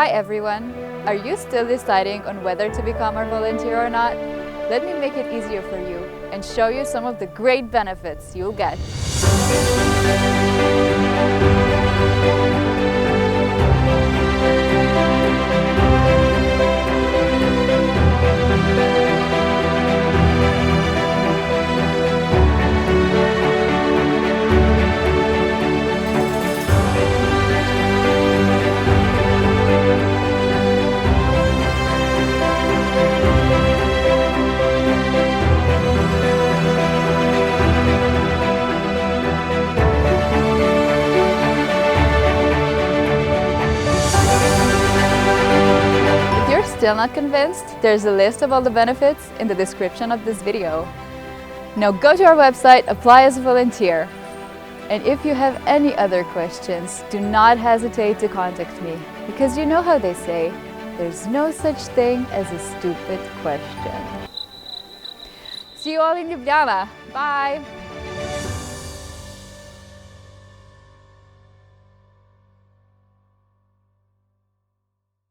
Hi everyone! Are you still deciding on whether to become our volunteer or not? Let me make it easier for you and show you some of the great benefits you'll get. Still not convinced? There's a list of all the benefits in the description of this video. Now go to our website, apply as a volunteer. And if you have any other questions, do not hesitate to contact me, because you know how they say, there's no such thing as a stupid question. See you all in Ljubljana. Bye!